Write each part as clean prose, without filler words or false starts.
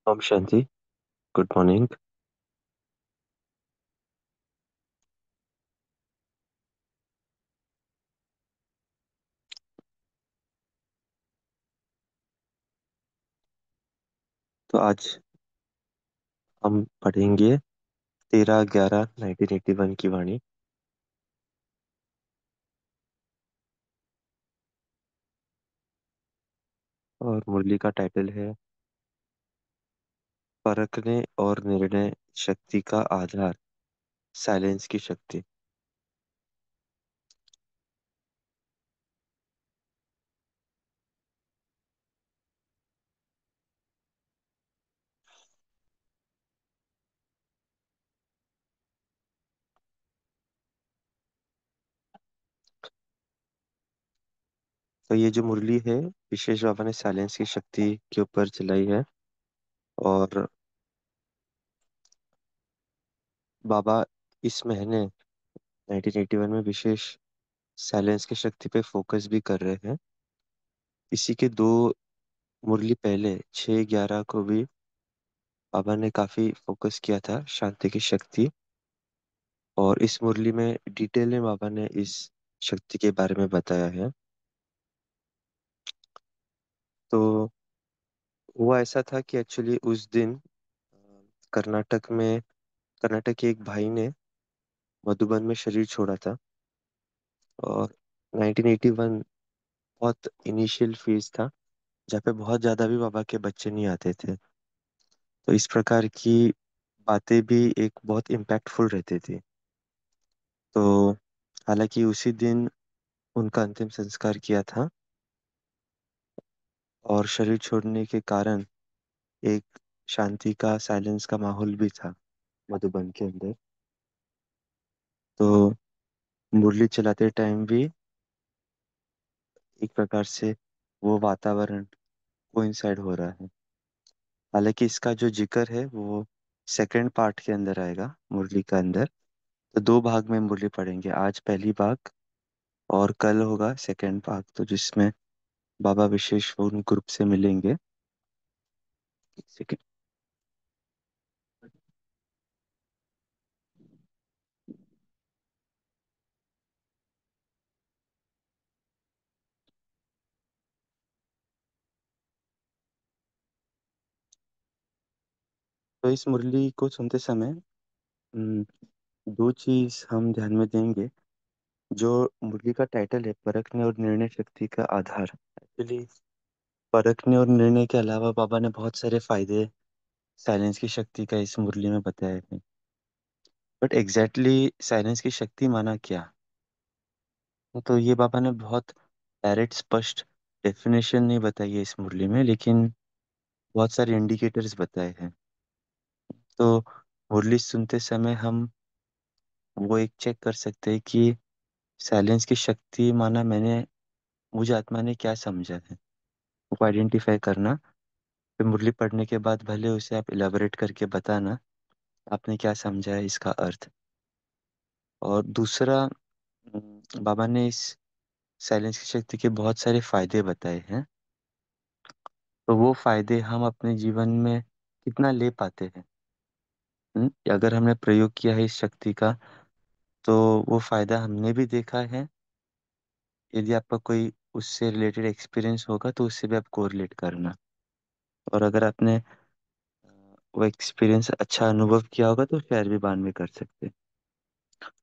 ओम शांति। Good morning. तो आज हम पढ़ेंगे 13/11/1981 की वाणी। और मुरली का टाइटल है परखने और निर्णय शक्ति का आधार, साइलेंस की शक्ति। तो ये जो मुरली है, विशेष बाबा ने साइलेंस की शक्ति के ऊपर चलाई है। और बाबा इस महीने 1981 में विशेष साइलेंस की शक्ति पे फोकस भी कर रहे हैं। इसी के दो मुरली पहले 6/11 को भी बाबा ने काफी फोकस किया था शांति की शक्ति। और इस मुरली में डिटेल में बाबा ने इस शक्ति के बारे में बताया है। तो हुआ ऐसा था कि एक्चुअली उस दिन कर्नाटक के एक भाई ने मधुबन में शरीर छोड़ा था। और 1981 बहुत इनिशियल फेज था, जहाँ पे बहुत ज्यादा भी बाबा के बच्चे नहीं आते थे। तो इस प्रकार की बातें भी एक बहुत इम्पैक्टफुल रहती थी। तो हालांकि उसी दिन उनका अंतिम संस्कार किया था। और शरीर छोड़ने के कारण एक शांति का, साइलेंस का माहौल भी था मधुबन के अंदर। तो मुरली चलाते टाइम भी एक प्रकार से वो वातावरण कोइंसाइड हो रहा है। हालांकि इसका जो जिक्र है वो सेकंड पार्ट के अंदर आएगा मुरली का अंदर। तो दो भाग में मुरली पढ़ेंगे, आज पहली भाग और कल होगा सेकंड भाग, तो जिसमें बाबा विशेष उन ग्रुप से मिलेंगे। एक सेकंड। तो इस मुरली को सुनते समय हम्म, दो चीज हम ध्यान में देंगे। जो मुरली का टाइटल है परखने और निर्णय शक्ति का आधार, एक्चुअली परखने और निर्णय के अलावा बाबा ने बहुत सारे फायदे साइलेंस की शक्ति का इस मुरली में बताए हैं। बट एग्जैक्टली साइलेंस की शक्ति माना क्या? तो ये बाबा ने बहुत डायरेक्ट स्पष्ट डेफिनेशन नहीं बताई है इस मुरली में, लेकिन बहुत सारे इंडिकेटर्स बताए हैं। तो मुरली सुनते समय हम वो एक चेक कर सकते हैं कि साइलेंस की शक्ति माना मैंने, मुझे आत्मा ने क्या समझा है, वो आइडेंटिफाई करना। फिर मुरली पढ़ने के बाद भले उसे आप इलाबोरेट करके बताना आपने क्या समझा है इसका अर्थ। और दूसरा, बाबा ने इस साइलेंस की शक्ति के बहुत सारे फायदे बताए हैं। तो वो फायदे हम अपने जीवन में कितना ले पाते हैं। अगर हमने प्रयोग किया है इस शक्ति का, तो वो फायदा हमने भी देखा है। यदि आपका कोई उससे रिलेटेड एक्सपीरियंस होगा तो उससे भी आप कोरिलेट करना। और अगर आपने वो एक्सपीरियंस अच्छा अनुभव किया होगा तो शेयर भी बाद में कर सकते हैं।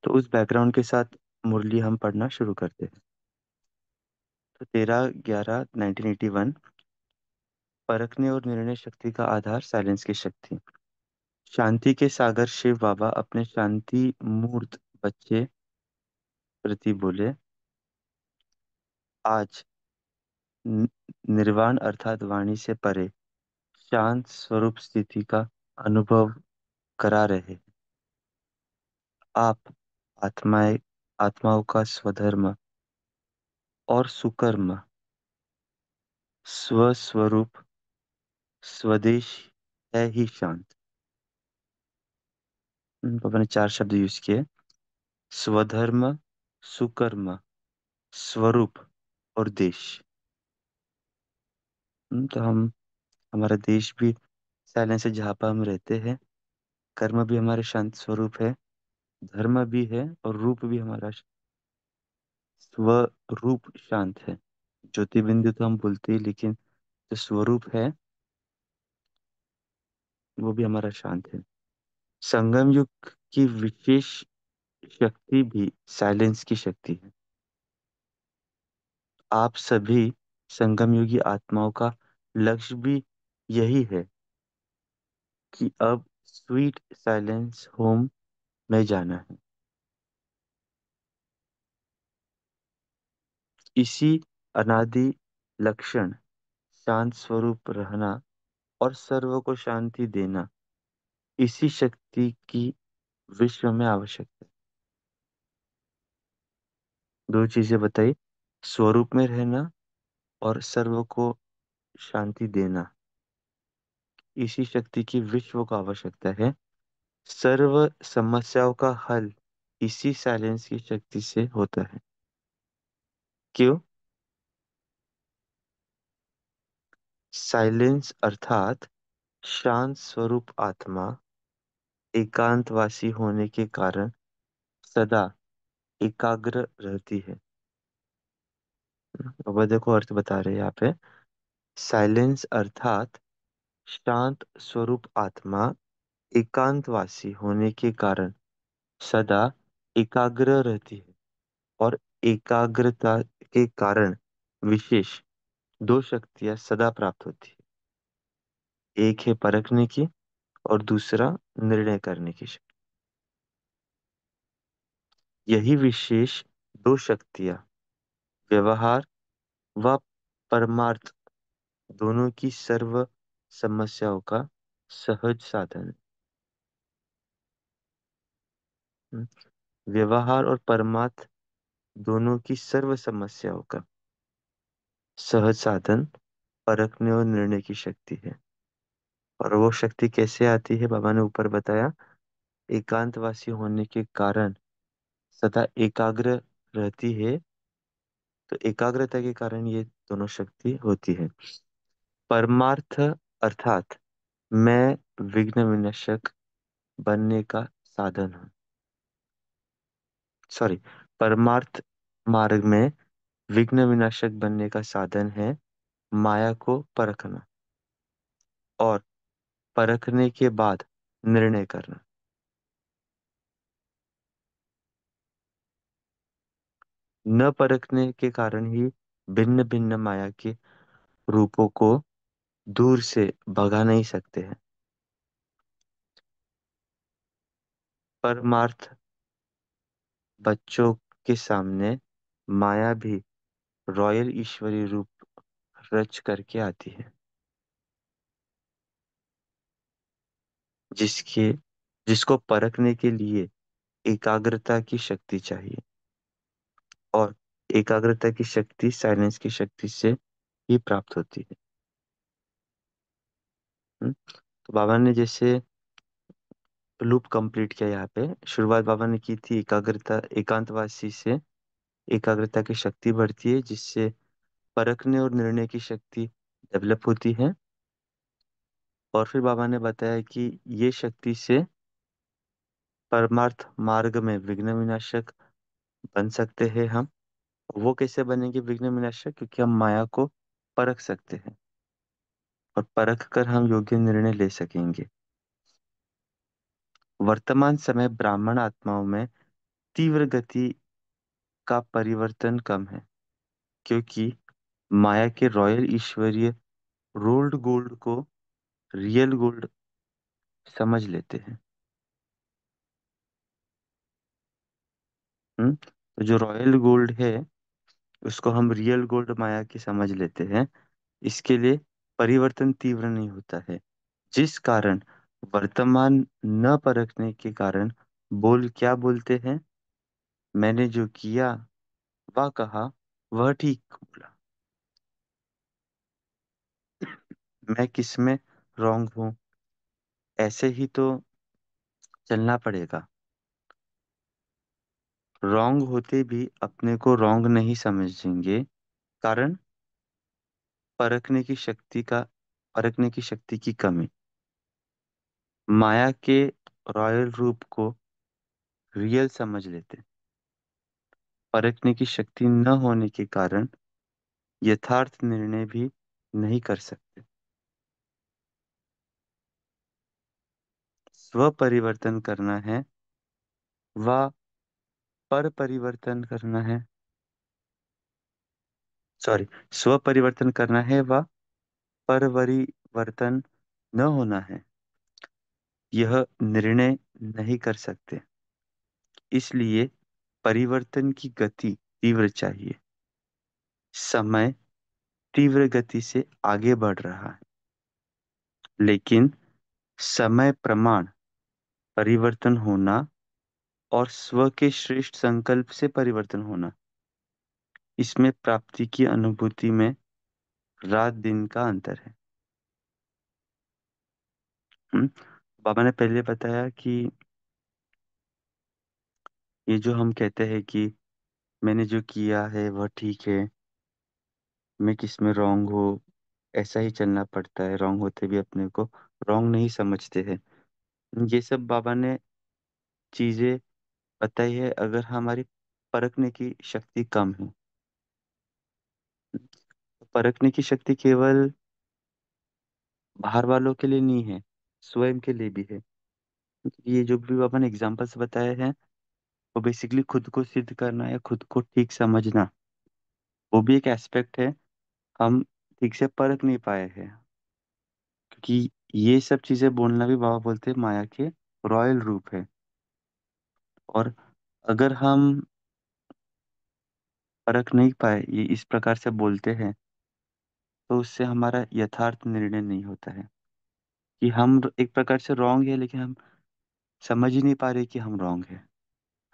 तो उस बैकग्राउंड के साथ मुरली हम पढ़ना शुरू करते हैं। तो 13/11/1981, परखने और निर्णय शक्ति का आधार, साइलेंस की शक्ति। शांति के सागर शिव बाबा अपने शांति मूर्त बच्चे प्रति बोले, आज नि- निर्वाण अर्थात वाणी से परे शांत स्वरूप स्थिति का अनुभव करा रहे आप। आत्माएं आत्माओं का स्वधर्म और सुकर्म, स्वस्वरूप स्वदेश है ही शांत। पापा ने चार शब्द यूज किए: स्वधर्म, सुकर्म, स्वरूप और देश। तो हमारा देश भी साइलेंस है जहाँ पर हम रहते हैं। कर्म भी हमारे शांत स्वरूप है। धर्म भी है और रूप भी हमारा स्वरूप शांत है। ज्योति बिंदु तो हम बोलते ही, लेकिन जो स्वरूप है वो भी हमारा शांत है। संगम युग की विशेष शक्ति भी साइलेंस की शक्ति है। आप सभी संगम युगी आत्माओं का लक्ष्य भी यही है कि अब स्वीट साइलेंस होम में जाना है। इसी अनादि लक्षण शांत स्वरूप रहना और सर्व को शांति देना, इसी शक्ति की विश्व में आवश्यकता है। दो चीजें बताई, स्वरूप में रहना और सर्व को शांति देना, इसी शक्ति की विश्व को आवश्यकता है। सर्व समस्याओं का हल इसी साइलेंस की शक्ति से होता है। क्यों? साइलेंस अर्थात शांत स्वरूप आत्मा एकांतवासी होने के कारण सदा एकाग्र रहती है। अब देखो अर्थ बता रहे हैं यहाँ पे। साइलेंस अर्थात शांत स्वरूप आत्मा एकांतवासी होने के कारण सदा एकाग्र रहती है। और एकाग्रता के कारण विशेष दो शक्तियां सदा प्राप्त होती है। एक है परखने की और दूसरा निर्णय करने की शक्ति। यही विशेष दो शक्तियां व्यवहार व परमार्थ दोनों की सर्व समस्याओं का सहज साधन है। हम्म, व्यवहार और परमार्थ दोनों की सर्व समस्याओं का सहज साधन परखने और निर्णय की शक्ति है। और वो शक्ति कैसे आती है, बाबा ने ऊपर बताया। एकांतवासी होने के कारण सदा एकाग्र रहती है। तो एकाग्रता के कारण ये दोनों शक्ति होती है। परमार्थ अर्थात मैं विघ्न विनाशक बनने का साधन हूँ। सॉरी, परमार्थ मार्ग में विघ्न विनाशक बनने का साधन है माया को परखना और परखने के बाद निर्णय करना। न परखने के कारण ही भिन्न भिन्न माया के रूपों को दूर से भगा नहीं सकते हैं। परमार्थ बच्चों के सामने माया भी रॉयल ईश्वरी रूप रच करके आती है। जिसके जिसको परखने के लिए एकाग्रता की शक्ति चाहिए। और एकाग्रता की शक्ति साइलेंस की शक्ति से ही प्राप्त होती है। तो बाबा ने जैसे लूप कंप्लीट किया यहाँ पे। शुरुआत बाबा ने की थी एकाग्रता, एकांतवासी से एकाग्रता की शक्ति बढ़ती है, जिससे परखने और निर्णय की शक्ति डेवलप होती है। और फिर बाबा ने बताया कि ये शक्ति से परमार्थ मार्ग में विघ्न विनाशक बन सकते हैं हम। वो कैसे बनेंगे विघ्न विनाशक? क्योंकि हम माया को परख सकते हैं और परख कर हम योग्य निर्णय ले सकेंगे। वर्तमान समय ब्राह्मण आत्माओं में तीव्र गति का परिवर्तन कम है, क्योंकि माया के रॉयल ईश्वरीय रोल्ड गोल्ड को रियल गोल्ड समझ लेते हैं। तो जो रॉयल गोल्ड है उसको हम रियल गोल्ड माया की समझ लेते हैं। इसके लिए परिवर्तन तीव्र नहीं होता है, जिस कारण वर्तमान न परखने के कारण बोल क्या बोलते हैं? मैंने जो किया वह कहा वह ठीक बोला। मैं किसमें रॉन्ग हूँ? ऐसे ही तो चलना पड़ेगा। रॉन्ग होते भी अपने को रॉन्ग नहीं समझेंगे। कारण परखने की शक्ति की कमी। माया के रॉयल रूप को रियल समझ लेते, परखने की शक्ति न होने के कारण यथार्थ निर्णय भी नहीं कर सकते। स्व परिवर्तन करना है व पर परिवर्तन करना है, सॉरी, स्व परिवर्तन करना है व परवरिवर्तन न होना है, यह निर्णय नहीं कर सकते। इसलिए परिवर्तन की गति तीव्र चाहिए। समय तीव्र गति से आगे बढ़ रहा है, लेकिन समय प्रमाण परिवर्तन होना और स्व के श्रेष्ठ संकल्प से परिवर्तन होना, इसमें प्राप्ति की अनुभूति में रात दिन का अंतर है। हम्म, बाबा ने पहले बताया कि ये जो हम कहते हैं कि मैंने जो किया है वह ठीक है, मैं किस में रॉन्ग हूँ, ऐसा ही चलना पड़ता है, रॉन्ग होते भी अपने को रॉन्ग नहीं समझते हैं। ये सब बाबा ने चीजें बताई है अगर हमारी परखने की शक्ति कम है। तो परखने की शक्ति केवल बाहर वालों के लिए नहीं है, स्वयं के लिए भी है। ये जो भी बाबा ने एग्जाम्पल्स बताए हैं वो बेसिकली खुद को सिद्ध करना या खुद को ठीक समझना, वो भी एक एस्पेक्ट है। हम ठीक से परख नहीं पाए हैं, क्योंकि ये सब चीजें बोलना भी बाबा बोलते हैं माया के रॉयल रूप है। और अगर हम परख नहीं पाए, ये इस प्रकार से बोलते हैं, तो उससे हमारा यथार्थ निर्णय नहीं होता है कि हम एक प्रकार से रॉन्ग है, लेकिन हम समझ ही नहीं पा रहे कि हम रॉन्ग है।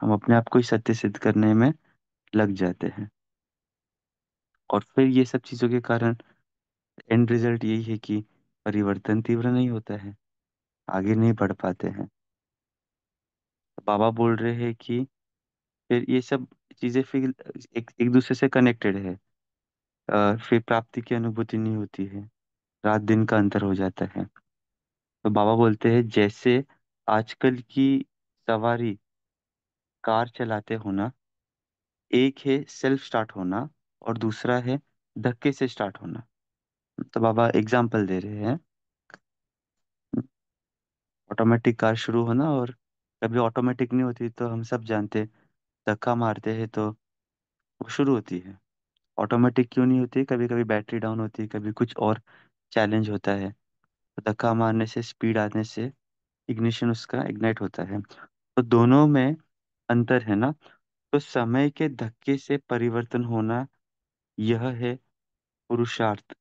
हम अपने आप को ही सत्य सिद्ध करने में लग जाते हैं, और फिर ये सब चीज़ों के कारण एंड रिजल्ट यही है कि परिवर्तन तीव्र नहीं होता है, आगे नहीं बढ़ पाते हैं। बाबा बोल रहे हैं कि फिर ये सब चीज़ें फिर एक एक दूसरे से कनेक्टेड है। फिर प्राप्ति की अनुभूति नहीं होती है, रात दिन का अंतर हो जाता है। तो बाबा बोलते हैं जैसे आजकल की सवारी कार चलाते होना, एक है सेल्फ स्टार्ट होना और दूसरा है धक्के से स्टार्ट होना। तो बाबा एग्जाम्पल दे रहे हैं, ऑटोमेटिक कार शुरू होना और कभी ऑटोमेटिक नहीं होती, तो हम सब जानते हैं, धक्का मारते हैं तो वो शुरू होती है। ऑटोमेटिक क्यों नहीं होती? कभी कभी बैटरी डाउन होती है, कभी कुछ और चैलेंज होता है, तो धक्का मारने से, स्पीड आने से इग्निशन उसका इग्नाइट होता है। तो दोनों में अंतर है ना। तो समय के धक्के से परिवर्तन होना, यह है पुरुषार्थ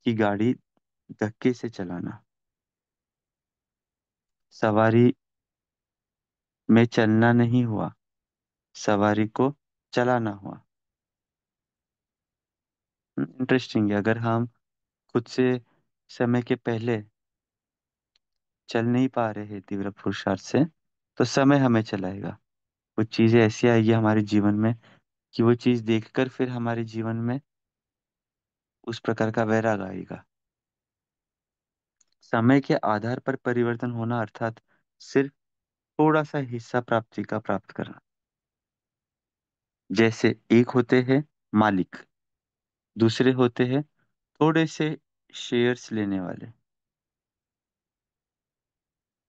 की गाड़ी धक्के से चलाना। सवारी में चलना नहीं हुआ, सवारी को चलाना हुआ। इंटरेस्टिंग है, अगर हम खुद से समय के पहले चल नहीं पा रहे हैं तीव्र पुरुषार्थ से, तो समय हमें चलाएगा। कुछ चीजें ऐसी आएगी हमारे जीवन में कि वो चीज देखकर फिर हमारे जीवन में उस प्रकार का वैराग आएगा। समय के आधार पर परिवर्तन होना अर्थात सिर्फ थोड़ा सा हिस्सा प्राप्ति का प्राप्त करना। जैसे एक होते हैं मालिक, दूसरे होते हैं थोड़े से शेयर्स लेने वाले।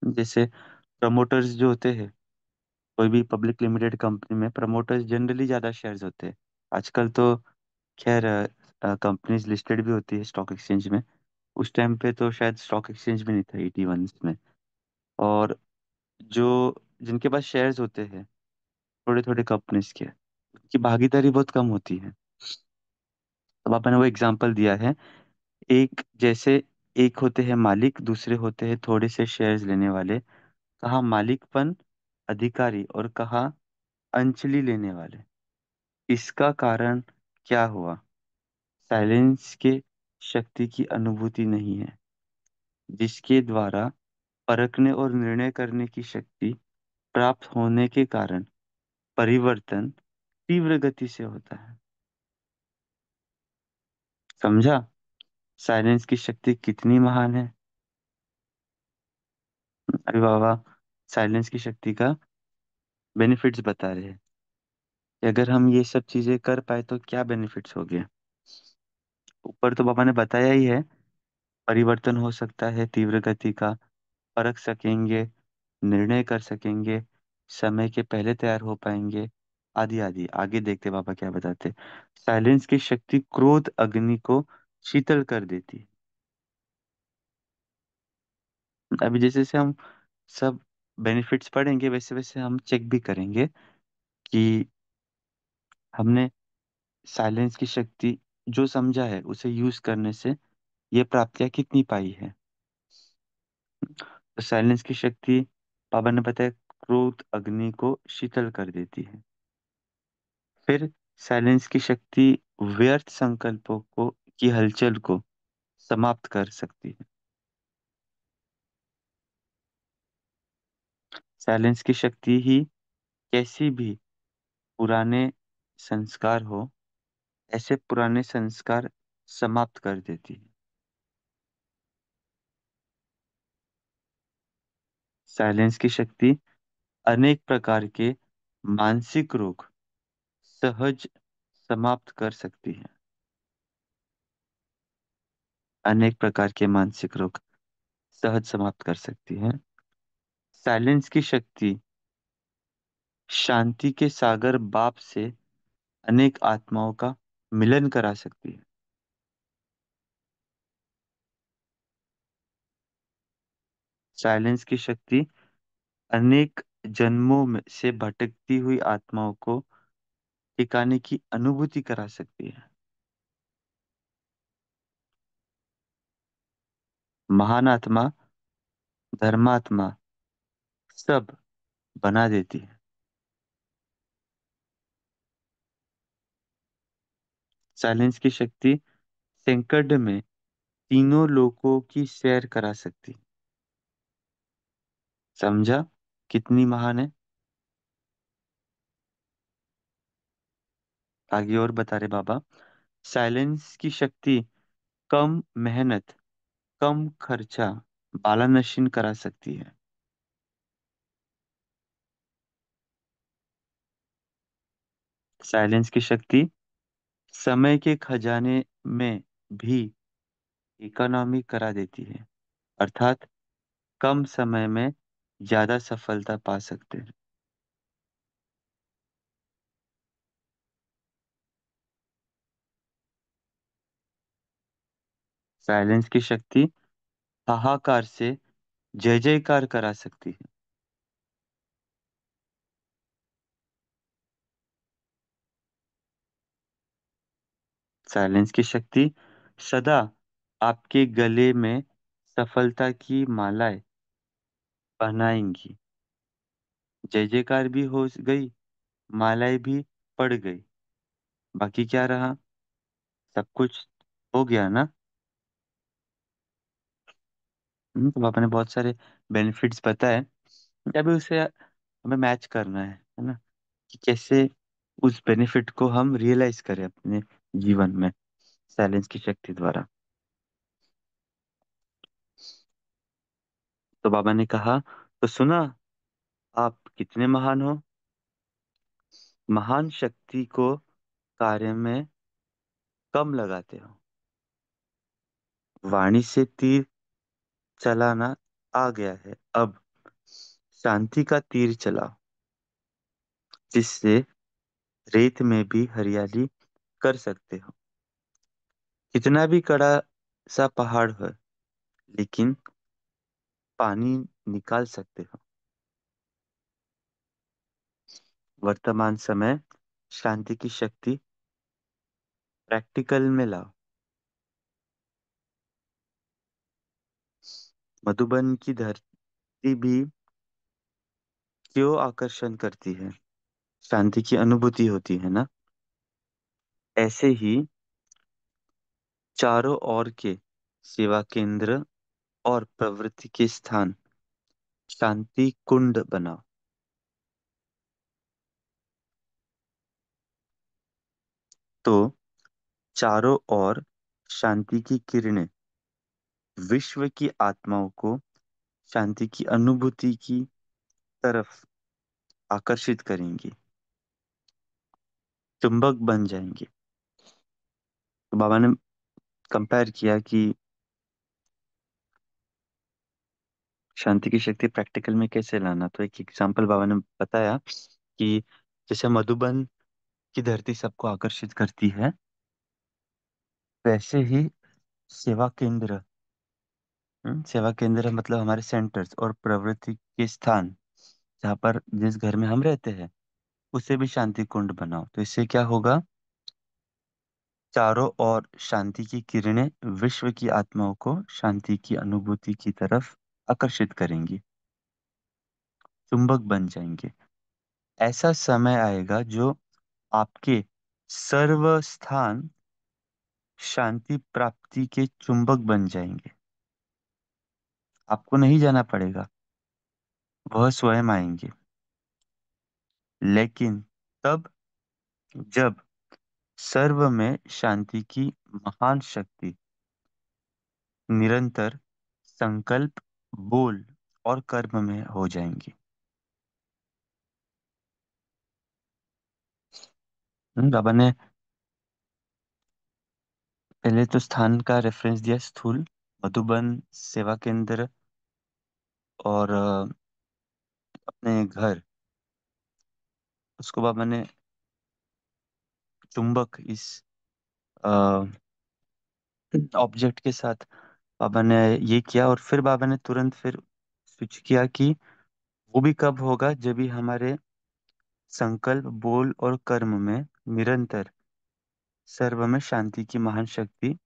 जैसे प्रमोटर्स जो होते हैं, कोई भी पब्लिक लिमिटेड कंपनी में प्रमोटर्स जनरली ज़्यादा शेयर्स होते हैं। आजकल तो खैर कंपनीज लिस्टेड भी होती है स्टॉक एक्सचेंज में। उस टाइम पे तो शायद स्टॉक एक्सचेंज भी नहीं था 81 में। और जो जिनके पास शेयर्स होते हैं थोड़े थोड़े कंपनीज के, उनकी भागीदारी बहुत कम होती है। तो आपने वो एग्जांपल दिया है, एक जैसे एक होते हैं मालिक, दूसरे होते हैं थोड़े से शेयर्स लेने वाले। कहाँ मालिकपन अधिकारी और कहाँ अंचली लेने वाले। इसका कारण क्या हुआ? साइलेंस के शक्ति की अनुभूति नहीं है, जिसके द्वारा परखने और निर्णय करने की शक्ति प्राप्त होने के कारण परिवर्तन तीव्र गति से होता है। समझा साइलेंस की शक्ति कितनी महान है? अभी बाबा साइलेंस की शक्ति का बेनिफिट्स बता रहे हैं कि अगर हम ये सब चीजें कर पाए तो क्या बेनिफिट्स हो गए। ऊपर तो पापा ने बताया ही है। परिवर्तन हो सकता है तीव्र गति का, परख सकेंगे, निर्णय कर सकेंगे, समय के पहले तैयार हो पाएंगे, आदि आदि। आगे देखते पापा क्या बताते। साइलेंस की शक्ति क्रोध अग्नि को शीतल कर देती है। अभी जैसे जैसे हम सब बेनिफिट्स पढ़ेंगे वैसे वैसे हम चेक भी करेंगे कि हमने साइलेंस की शक्ति जो समझा है उसे यूज करने से ये प्राप्तियां कितनी पाई है। तो साइलेंस की शक्ति पापा ने बताया क्रोध अग्नि को शीतल कर देती है। फिर साइलेंस की शक्ति व्यर्थ संकल्पों को की हलचल को समाप्त कर सकती है। साइलेंस की शक्ति ही कैसी भी पुराने संस्कार हो, ऐसे पुराने संस्कार समाप्त कर देती है। साइलेंस की शक्ति अनेक प्रकार के मानसिक रोग सहज समाप्त कर सकती है। अनेक प्रकार के मानसिक रोग सहज समाप्त कर सकती है। साइलेंस की शक्ति शांति के सागर बाप से अनेक आत्माओं का मिलन करा सकती है। साइलेंस की शक्ति अनेक जन्मों में से भटकती हुई आत्माओं को ठिकाने की अनुभूति करा सकती है। महान आत्मा, धर्मात्मा सब बना देती है। साइलेंस की शक्ति संकट में तीनों लोकों की सैर करा सकती है। समझा कितनी महान है। आगे और बता रहे बाबा। साइलेंस की शक्ति कम मेहनत, कम खर्चा बाला नशीन करा सकती है। साइलेंस की शक्ति समय के खजाने में भी इकोनॉमी करा देती है, अर्थात कम समय में ज्यादा सफलता पा सकते हैं। साइलेंस की शक्ति हाहाकार से जय जयकार करा सकती है। साइलेंस की शक्ति सदा आपके गले में सफलता की मालाएं पहनाएंगी। जय जयकार भी हो गई, मालाएं भी पड़ गई, बाकी क्या रहा? सब कुछ हो गया ना। तो पापा ने बहुत सारे बेनिफिट्स बताए। अभी उसे हमें मैच करना है ना, कि कैसे उस बेनिफिट को हम रियलाइज करें अपने जीवन में साइलेंस की शक्ति द्वारा। तो बाबा ने कहा, तो सुना, आप कितने महान हो। महान शक्ति को कार्य में कम लगाते हो। वाणी से तीर चलाना आ गया है, अब शांति का तीर चलाओ, जिससे रेत में भी हरियाली कर सकते हो। कितना भी कड़ा सा पहाड़ हो, लेकिन पानी निकाल सकते हो। वर्तमान समय शांति की शक्ति प्रैक्टिकल में लाओ। मधुबन की धरती भी क्यों आकर्षण करती है? शांति की अनुभूति होती है ना। ऐसे ही चारों ओर के सेवा केंद्र और प्रवृत्ति के स्थान शांति कुंड बनाओ। तो चारों ओर शांति की किरणें विश्व की आत्माओं को शांति की अनुभूति की तरफ आकर्षित करेंगी, चुंबक बन जाएंगे। तो बाबा ने कंपेयर किया कि शांति की शक्ति प्रैक्टिकल में कैसे लाना। तो एक एग्जांपल बाबा ने बताया कि जैसे मधुबन की धरती सबको आकर्षित करती है, वैसे ही सेवा केंद्र, सेवा केंद्र मतलब हमारे सेंटर्स और प्रवृत्ति के स्थान, जहाँ पर जिस घर में हम रहते हैं उसे भी शांति कुंड बनाओ। तो इससे क्या होगा, चारों ओर शांति की किरणें विश्व की आत्माओं को शांति की अनुभूति की तरफ आकर्षित करेंगी, चुंबक बन जाएंगे। ऐसा समय आएगा जो आपके सर्व स्थान शांति प्राप्ति के चुंबक बन जाएंगे। आपको नहीं जाना पड़ेगा, वह स्वयं आएंगे। लेकिन तब जब सर्व में शांति की महान शक्ति निरंतर संकल्प, बोल और कर्म में हो जाएंगी। बाबा ने पहले तो स्थान का रेफरेंस दिया, स्थूल, मधुबन, सेवा केंद्र और अपने घर। उसको बाबा ने चुंबक इस ऑब्जेक्ट के साथ बाबा ने ये किया, और फिर बाबा ने तुरंत फिर स्विच किया कि वो भी कब होगा, जब भी हमारे संकल्प, बोल और कर्म में निरंतर सर्व में शांति की महान शक्ति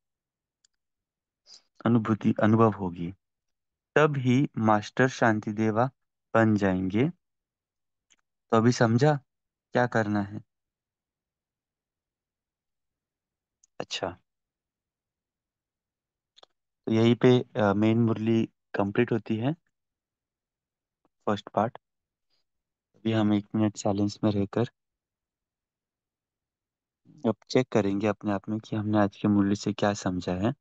अनुभूति अनुभव होगी। तब ही मास्टर शांति देवा बन जाएंगे। तो अभी समझा क्या करना है? अच्छा, तो यहीं पे मेन मुरली कंप्लीट होती है, फर्स्ट पार्ट। अभी हम 1 मिनट साइलेंस में रहकर अब चेक करेंगे अपने आप में कि हमने आज के मुरली से क्या समझा है।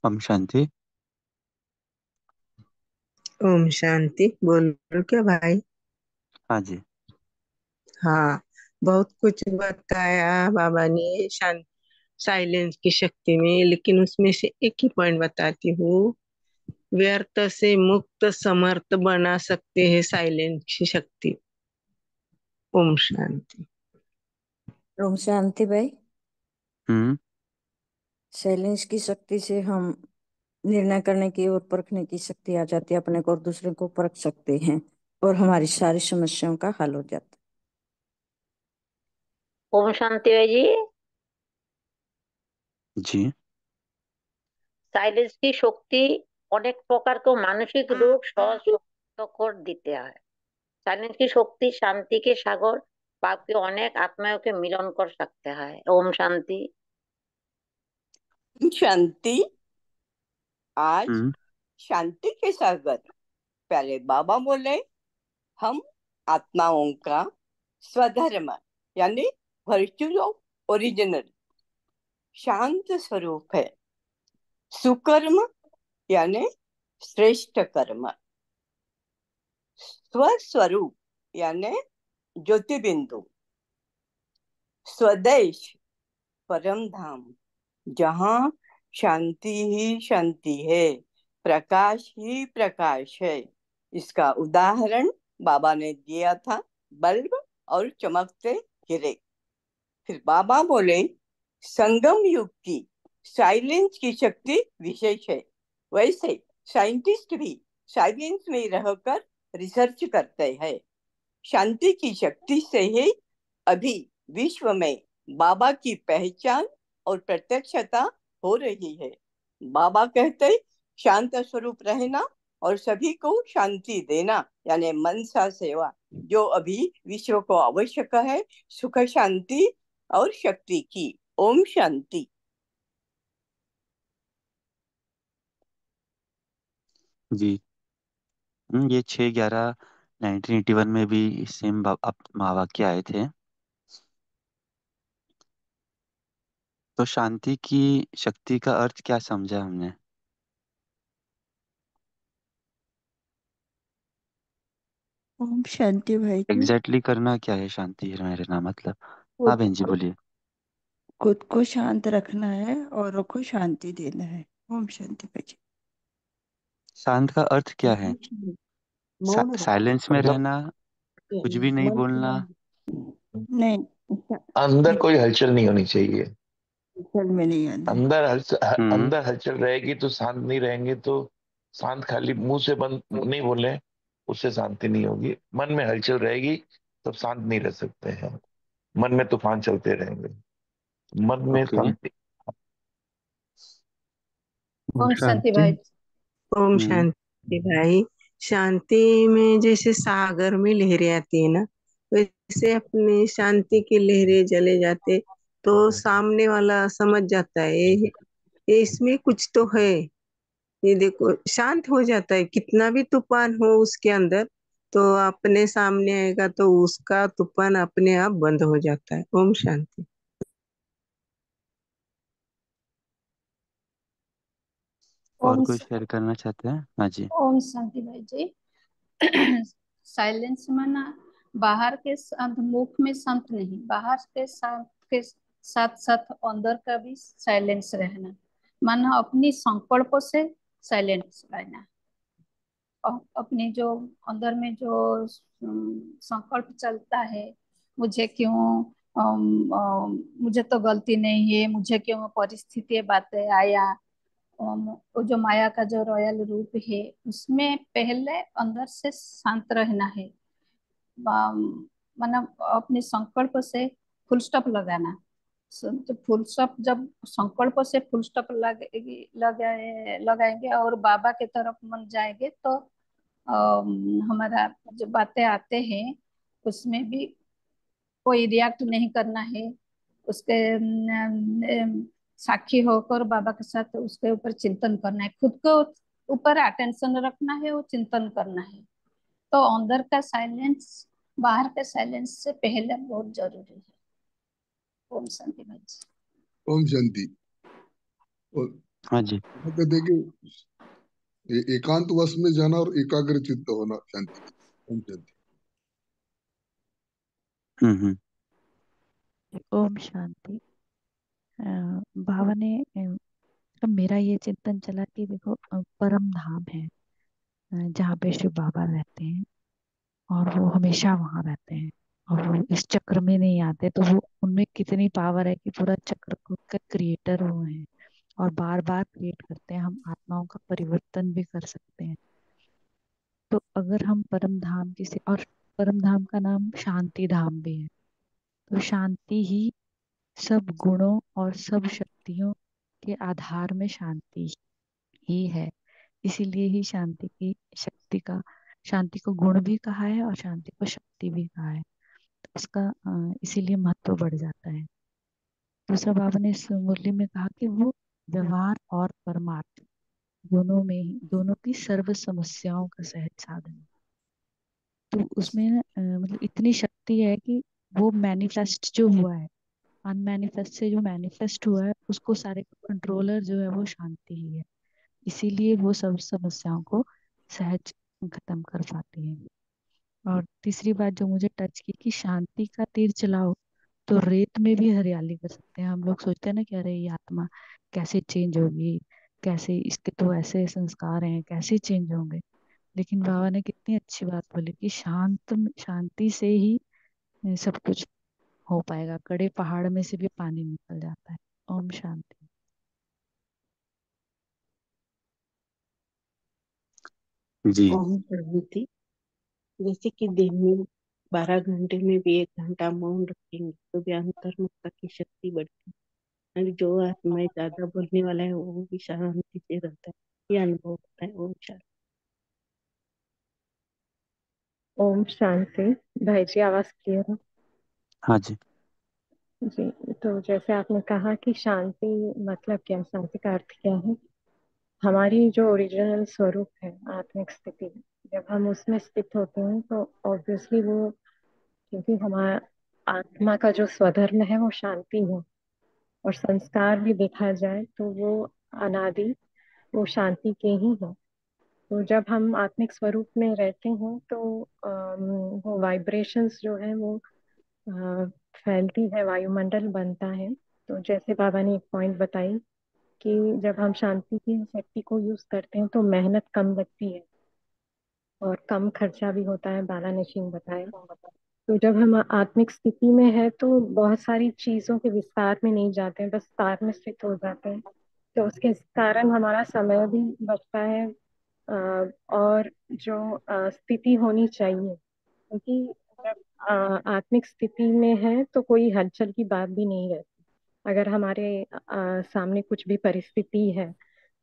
हम शांति। ओम शांति। बोलो क्या भाई। हाँ जी। हाँ, बहुत कुछ बताया बाबा ने साइलेंस की शक्ति में, लेकिन उसमें से एक ही पॉइंट बताती हूँ। व्यर्थ से मुक्त समर्थ बना सकते हैं साइलेंस की शक्ति। ओम शांति। ओम शांति भाई। हम्म। साइलेंस की शक्ति से हम निर्णय करने की और परखने की शक्ति आ जाती है, अपने को और दूसरे को परख सकते हैं और हमारी सारी समस्याओं का हल हो जाता ओम शांति भाई जी। जी। সাইলেন্স की শক্তি অনেক প্রকারকে মানসিক রোগ সহজ করে দিতে হয়। साइलेंस की शक्ति शांति के सागर पाप के अनेक आत्माओं के मिलन कर सकते हैं। ओम शांति। शांति। आज हम्म। शांति के सागर पहले बाबा बोले, हम आत्माओं का स्वधर्म यानी वर्च्यू ऑफ ओरिजिनल शांत स्वरूप है। सुकर्म यानी श्रेष्ठ कर्म, स्वस्वरूप यानी ज्योतिबिंदु, स्वदेश परम धाम, जहाँ शांति ही शांति है, प्रकाश ही प्रकाश है। इसका उदाहरण बाबा ने दिया था बल्ब और चमकते हीरे। फिर बाबा बोले संगम युग की साइलेंस की शक्ति विशेष है। वैसे साइंटिस्ट भी साइलेंस में रहकर रिसर्च करते हैं। शांति की शक्ति से ही अभी विश्व में बाबा की पहचान और प्रत्यक्षता हो रही है। बाबा कहते शांत स्वरूप रहना और सभी को शांति देना, यानी मनसा सेवा, जो अभी विश्व को आवश्यक है, सुख शांति और शक्ति की। ओम शांति। जी। ये 6/11/1981 में भी सेम महावाक्य आए थे। तो शांति की शक्ति का अर्थ क्या समझा हमने? ओम शांति भाई जी। एग्जैक्टली करना क्या है शांति रहना मतलब? हाँ खुद बहन जी को बोलिए। खुद को शांत रखना है, औरों को शांति देना है। ओम शांति भाई जी। शांत का अर्थ क्या है? मौन रहो। साइलेंस में मतलब रहना, कुछ भी नहीं मन को बोलना। नहीं, अंदर कोई हलचल नहीं होनी चाहिए। चल में नहीं आना है। हम्म। अंदर हलचल रहेगी तो शांत नहीं रहेंगे, तो शांत खाली मुंह से बंद नहीं बोले, उससे शांति नहीं होगी। मन में हलचल रहेगी तब शांत नहीं रह सकते हैं। मन में तूफान चलते रहेंगे, मन में ओके। शांति। ओम शांति शांति। भाई। ओम हम्म। शांति भाई। शांति में जैसे सागर में लहरें आती है ना, वैसे अपने शांति की लहरें चले जाते तो सामने वाला समझ जाता है ये इसमें कुछ तो है। ये देखो शांत हो जाता है, कितना भी तूफान हो उसके अंदर, तो अपने सामने आएगा तो उसका तूफान अपने आप बंद हो जाता है। ओम शांति। और ओम कोई शेयर करना चाहते हैं? हाँ जी। ओम शांति भाई जी। साइलेंस माना बाहर के साथ, मुख में शांत नहीं, बाहर के साथ साथ अंदर का भी साइलेंस रहना, माना अपनी संकल्प से साइलेंस रहना। अपने जो अंदर में जो संकल्प चलता है, मुझे क्यों मुझे तो गलती नहीं है, मुझे क्यों परिस्थिति बातें आया, वो जो माया का जो रॉयल रूप है, उसमें पहले अंदर से शांत रहना है। मतलब अपने संकल्प से फुल स्टॉप लगाना। तो फुल स्टॉप जब संकल्प से फुल स्टॉप लगाएंगे और बाबा की तरफ मन जाएंगे, तो हमारा जो बातें आते हैं उसमें भी कोई रिएक्ट नहीं करना है। उसके साक्षी होकर बाबा के साथ उसके ऊपर चिंतन करना है, खुद को ऊपर अटेंशन रखना है, वो चिंतन करना है। तो अंदर का साइलेंस बाहर के साइलेंस से पहले बहुत जरूरी है। ओम शांति भाई जी। ओम शांति। और हाँ जी। कहते हैं कि एकांत वश में जाना और एकाग्र चित्त होना शांति है। ओम शांति। हम्म। ओम शांति। बाबा ने तो मेरा ये चिंतन चला कि देखो, परम धाम है, जहाँ पे शिव बाबा रहते हैं, और वो हमेशा वहां रहते हैं, और वो इस चक्र में नहीं आते। तो वो उनमें कितनी पावर है कि पूरा चक्र का क्रिएटर वो है, और बार बार क्रिएट करते हैं। हम आत्माओं का परिवर्तन भी कर सकते हैं। तो अगर हम परम धाम किसी, और परम धाम का नाम शांति धाम भी है, तो शांति ही सब गुणों और सब शक्तियों के आधार में शांति ही है। इसीलिए ही शांति को गुण भी कहा है, और शांति को शक्ति भी कहा है। तो इसका इसीलिए महत्व बढ़ जाता है। दूसरा, बाबा ने इस मुरली में कहा कि वो व्यवहार और परमार्थ दोनों की सर्व समस्याओं का सहज साधन है। तो उसमें मतलब इतनी शक्ति है कि वो मैनिफेस्ट जो हुआ है, अनमैनिफेस्ट से जो मैनिफेस्ट हुआ है, उसको सारे कंट्रोलर जो है वो शांति ही है। इसीलिए वो सब समस्याओं को सहज खत्म कर पाती है। और तीसरी बात जो मुझे टच की कि शांति का तीर चलाओ तो रेत में भी हरियाली कर सकते हैं। हम लोग सोचते हैं ना कि अरे ये आत्मा कैसे चेंज होगी, कैसे इसके तो ऐसे संस्कार हैं, कैसे चेंज होंगे। लेकिन बाबा ने कितनी अच्छी बात बोली कि शांति से ही सब कुछ हो पाएगा। कड़े पहाड़ में से भी पानी निकल जाता है। ओम शांति। जी। ओम शांति। जैसे कि दिन में 12 घंटे में भी 1 घंटा मौन रखेंगे तो भी अंतर्मुखता की शक्ति बढ़ती है, और जो आत्मा ज्यादा बोलने वाला है वो भी शांति से रहता है, ये अनुभव होता है। ओम शांति। ओम शांति। भाई जी आवाज क्लियर है? हाँ जी। जी। तो जैसे आपने कहा कि शांति मतलब क्या, शांति का अर्थ क्या है? हमारी जो ओरिजिनल स्वरूप है, आत्मिक स्थिति, जब हम उसमें स्थित होते हैं तो ऑब्वियसली वो, क्योंकि हमारा आत्मा का जो स्वधर्म है वो शांति है, और संस्कार भी देखा जाए तो वो अनादि, वो शांति के ही है। तो जब हम आत्मिक स्वरूप में रहते हैं तो वो वाइब्रेशंस जो है वो अ, फैलती है, वायुमंडल बनता है। तो जैसे बाबा ने एक पॉइंट बताई कि जब हम शांति की शक्ति को यूज करते हैं तो मेहनत कम लगती है और कम खर्चा भी होता है, बाबा ने शीन बताया। तो जब हम आत्मिक स्थिति में है तो बहुत सारी चीजों के विस्तार में नहीं जाते हैं, बस सार में स्थित हो जाते हैं। तो उसके कारण हमारा समय भी बचता है, और जो स्थिति होनी चाहिए, क्योंकि जब आत्मिक स्थिति में है तो कोई हलचल की बात भी नहीं रहती। अगर हमारे सामने कुछ भी परिस्थिति है,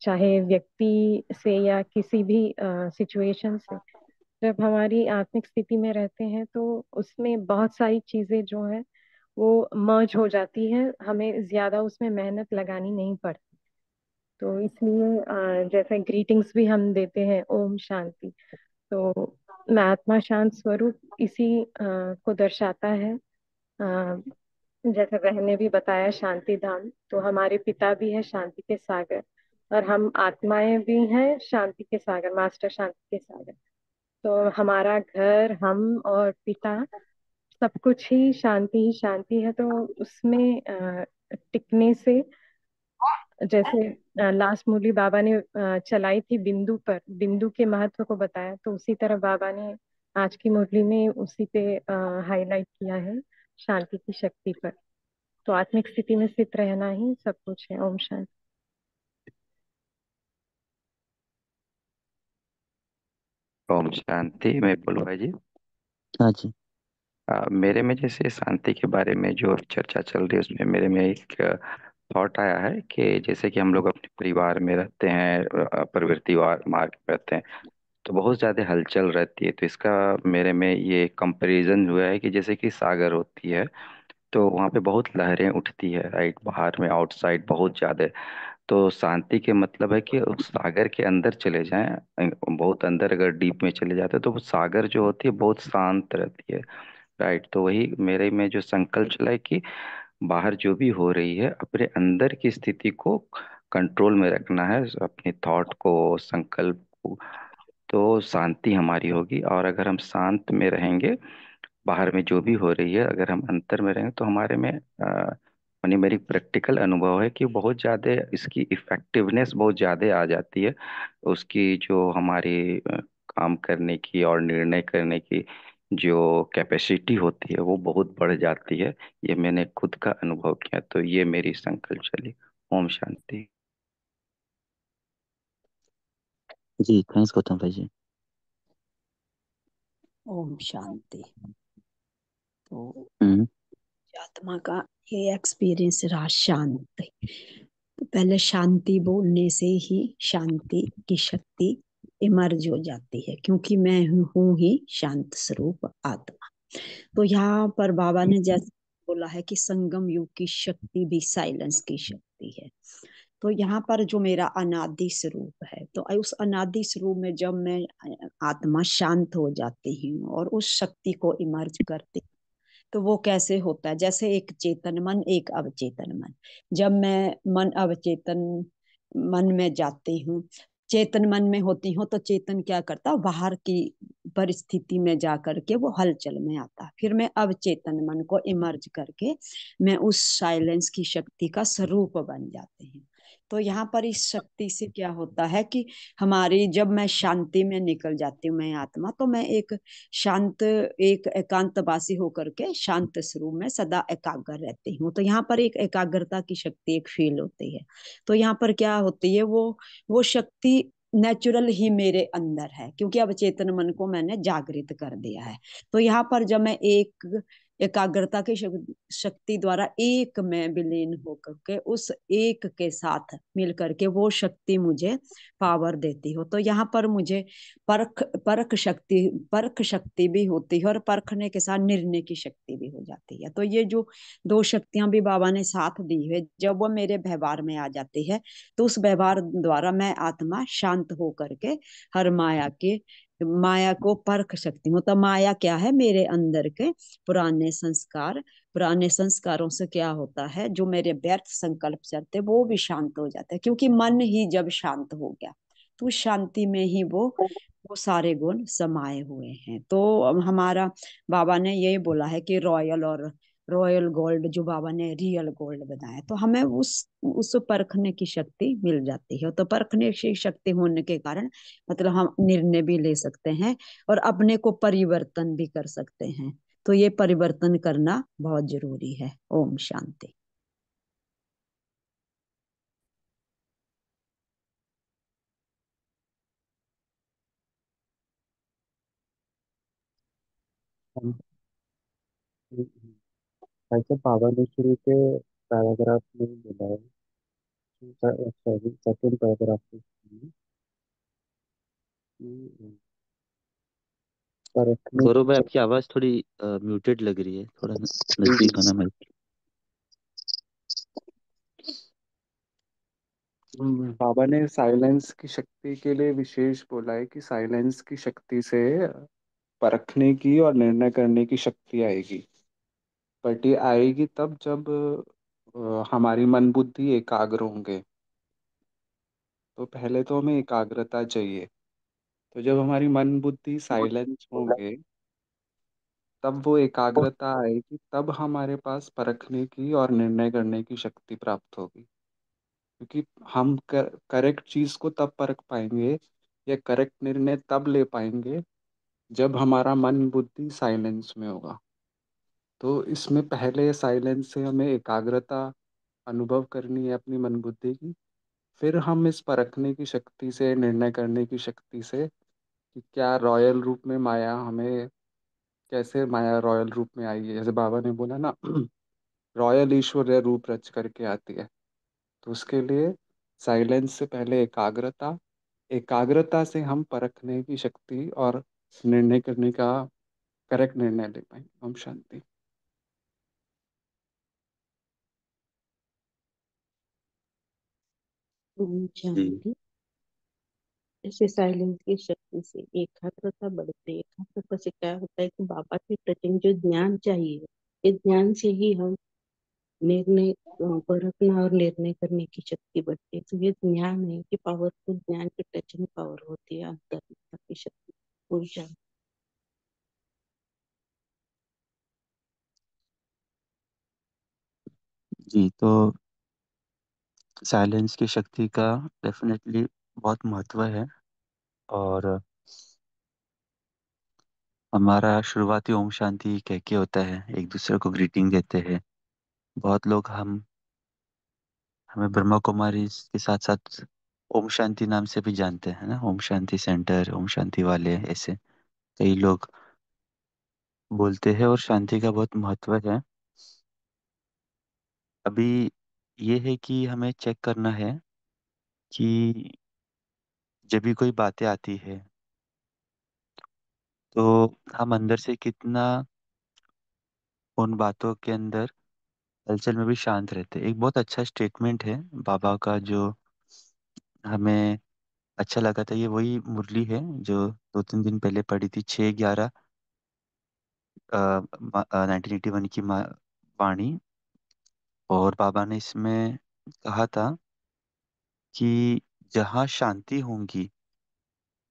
चाहे व्यक्ति से या किसी भी सिचुएशन से, जब हमारी आत्मिक स्थिति में रहते हैं तो उसमें बहुत सारी चीजें जो है वो मर्ज हो जाती है, हमें ज्यादा उसमें मेहनत लगानी नहीं पड़ती। तो इसलिए जैसे ग्रीटिंग्स भी हम देते हैं, ओम शांति। तो मैं आत्मा शांत स्वरूप इसी को दर्शाता है। जैसे बहन ने भी बताया शांति धाम, तो हमारे पिता भी है शांति के सागर, और हम आत्माएं भी हैं शांति के सागर, मास्टर शांति के सागर। तो हमारा घर, हम और पिता, सब कुछ ही शांति है। तो उसमें टिकने से, जैसे लास्ट मुरली बाबा ने चलाई थी बिंदु पर, बिंदु के महत्व को बताया, तो उसी तरह बाबा ने आज की मुरली में उसी पे हाईलाइट किया है, शांति की शक्ति पर। तो आत्मिक स्थिति में स्थित रहना ही सब कुछ है। ओम शांति। ओम शांति। मैं बोलूँ भाई जी? हाँ जी। मेरे में जैसे शांति के बारे में जो चर्चा चल रही है उसमें मेरे में एक थॉट आया है कि जैसे कि हम लोग अपने परिवार में रहते हैं, प्रवृत्ति मार्ग में रहते हैं, तो बहुत ज़्यादा हलचल रहती है। तो इसका मेरे में ये कंपैरिजन हुआ है कि जैसे कि सागर होती है तो वहाँ पे बहुत लहरें उठती है, राइट, बाहर में, आउटसाइड बहुत ज़्यादा। तो शांति के मतलब है कि उस सागर के अंदर चले जाएं, बहुत अंदर अगर डीप में चले जाते हैं तो वो सागर जो होती है बहुत शांत रहती है, राइट। तो वही मेरे में जो संकल्प चला है कि बाहर जो भी हो रही है अपने अंदर की स्थिति को कंट्रोल में रखना है, अपने थॉट को, संकल्प को, तो शांति हमारी होगी। और अगर हम शांत में रहेंगे, बाहर में जो भी हो रही है अगर हम अंतर में रहेंगे तो हमारे में यानी मेरी प्रैक्टिकल अनुभव है कि बहुत ज़्यादा इसकी इफेक्टिवनेस बहुत ज़्यादा आ जाती है। उसकी जो हमारी काम करने की और निर्णय करने की जो कैपेसिटी होती है वो बहुत बढ़ जाती है। ये मैंने खुद का अनुभव किया, तो ये मेरी संकल्प चली। ओम शांति। जी, थैंक्स गौतम भाई जी। ओम शांति। तो हम्म। आत्मा का ये एक्सपीरियंस रहा शांति। तो पहले शांति बोलने से ही शांति की शक्ति इमर्ज हो जाती है, क्योंकि मैं हूँ ही शांत स्वरूप आत्मा। तो यहाँ पर बाबा ने जैसे बोला है कि संगम युग की शक्ति भी साइलेंस की शक्ति है। तो यहाँ पर जो मेरा अनादि स्वरूप है, तो उस अनादि स्वरूप में जब मैं आत्मा शांत हो जाती हूँ और उस शक्ति को इमर्ज करती, तो वो कैसे होता है, जैसे एक चेतन मन, एक अवचेतन मन। जब मैं मन अवचेतन मन में जाती हूँ चेतन मन में होती हूँ तो चेतन क्या करता है, बाहर की परिस्थिति में जा करके वो हलचल में आता है। फिर मैं अब चेतन मन को इमर्ज करके मैं उस साइलेंस की शक्ति का स्वरूप बन जाते हैं। तो यहाँ पर इस शक्ति से क्या होता है कि हमारी, जब मैं शांति में निकल जाती हूँ मैं आत्मा, तो मैं एक शांत, एक एकांतवासी होकर के शांत स्वरूप में सदा एकाग्र रहती हूँ। तो यहाँ पर एक एकाग्रता की शक्ति एक फील होती है। तो यहाँ पर क्या होती है, वो शक्ति नेचुरल ही मेरे अंदर है, क्योंकि अब चेतन मन को मैंने जागृत कर दिया है। तो यहाँ पर जब मैं एक एकाग्रता की शक्ति द्वारा एक में विलीन होकर के उस एक के साथ मिल करके वो शक्ति मुझे पावर देती हो, तो यहाँ पर मुझे परख शक्ति भी होती है और परखने के साथ निर्णय की शक्ति भी हो जाती है। तो ये जो दो शक्तियां भी बाबा ने साथ दी है, जब वो मेरे व्यवहार में आ जाती है तो उस व्यवहार द्वारा मैं आत्मा शांत हो करके हर माया को परख सकती हूँ। तो माया क्या है, मेरे अंदर के पुराने संस्कार, पुराने संस्कारों से क्या होता है, जो मेरे व्यर्थ संकल्प चलते वो भी शांत हो जाते हैं, क्योंकि मन ही जब शांत हो गया तो उस शांति में ही वो सारे गुण समाये हुए हैं। तो हमारा बाबा ने ये बोला है कि रॉयल गोल्ड जो बाबा ने रियल गोल्ड बनाया, तो हमें उस परखने की शक्ति मिल जाती है। तो परखने की शक्ति होने के कारण मतलब हम निर्णय भी ले सकते हैं और अपने को परिवर्तन भी कर सकते हैं। तो ये परिवर्तन करना बहुत जरूरी है। ओम शांति। हम ऐसे बाबा ने शुरू के पैराग्राफ में बोला है, सॉरी सेकंड पैराग्राफ में कि परखने गौरव की भाई, आपकी शक्ति। आवाज थोड़ी म्यूटेड लग रही है, थोड़ा नजदीक आना माइक। बाबा ने साइलेंस की शक्ति के लिए विशेष बोला है कि साइलेंस की शक्ति से परखने की और निर्णय करने की शक्ति आएगी। बट ये आएगी तब जब हमारी मन बुद्धि एकाग्र होंगे। तो पहले तो हमें एकाग्रता चाहिए। तो जब हमारी मन बुद्धि साइलेंस होंगे तब वो एकाग्रता आएगी, तब हमारे पास परखने की और निर्णय करने की शक्ति प्राप्त होगी। क्योंकि हम करेक्ट चीज को तब परख पाएंगे या करेक्ट निर्णय तब ले पाएंगे जब हमारा मन बुद्धि साइलेंस में होगा। तो इसमें पहले साइलेंस से हमें एकाग्रता अनुभव करनी है अपनी मन बुद्धि की। फिर हम इस परखने की शक्ति से, निर्णय करने की शक्ति से कि क्या रॉयल रूप में माया हमें, कैसे माया रॉयल रूप में आई है, जैसे बाबा ने बोला ना रॉयल ईश्वरीय रूप रच करके आती है। तो उसके लिए साइलेंस से पहले एकाग्रता, एकाग्रता से हम परखने की शक्ति और निर्णय करने का करेक्ट निर्णय ले पाएंगे। हम शांति। ओम जी शांति। ऐसे साइलेंस की शक्ति से एकाग्रता बढ़ती है। एकाग्रता से क्या होता है कि बाबा की टचिंग जो ज्ञान चाहिए, इस ज्ञान से ही हम निर्णय परखना और निर्णय करने की शक्ति बढ़ती है। तो ये ज्ञान है कि पावरफुल ज्ञान की टचिंग पावर होती है अंतर्मुखता की शक्ति, ऊर्जा। जी। तो साइलेंस की शक्ति का डेफिनेटली बहुत महत्व है। और हमारा शुरुआती ओम शांति कह के होता है, एक दूसरे को ग्रीटिंग देते हैं। बहुत लोग हमें ब्रह्मा कुमारी के साथ साथ ओम शांति नाम से भी जानते हैं ना, ओम शांति सेंटर, ओम शांति वाले, ऐसे कई लोग बोलते हैं। और शांति का बहुत महत्व है। अभी ये है कि हमें चेक करना है कि जब भी कोई बातें आती है तो हम अंदर से कितना उन बातों के अंदर हलचल में भी शांत रहते हैं। एक बहुत अच्छा स्टेटमेंट है बाबा का जो हमें अच्छा लगा था। ये वही मुरली है जो 2-3 दिन पहले पढ़ी थी, 6/11 1981 की वाणी। और बाबा ने इसमें कहा था कि जहाँ शांति होंगी